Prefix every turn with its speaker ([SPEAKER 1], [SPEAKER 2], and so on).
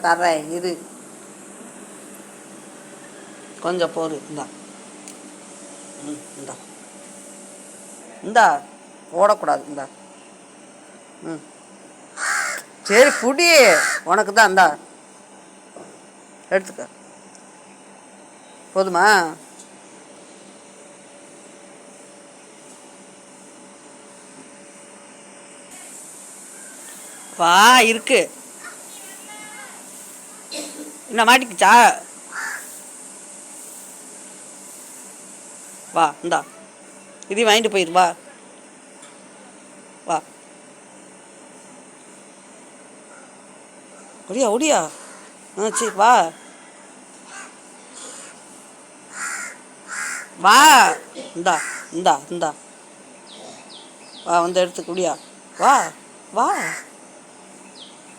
[SPEAKER 1] தரேன் இரு, கொஞ்சம் போரு. இந்தா இந்தா இந்தா, ஓடக்கூடாது. இந்தா சரி புடி, உனக்கு தான். இந்தா எடுத்துக்க. போதுமா? வா, இருக்கு. என்ன மாட்டிக்கிச்சா? வா, இந்தா இதையும் வாங்கிட்டு போயிரு. வா வா, ஒடியா ஒடியா. சரி வா வா. இந்தா இந்தா இந்தா, வா வந்து எடுத்துக்க. முடியா? வா வா.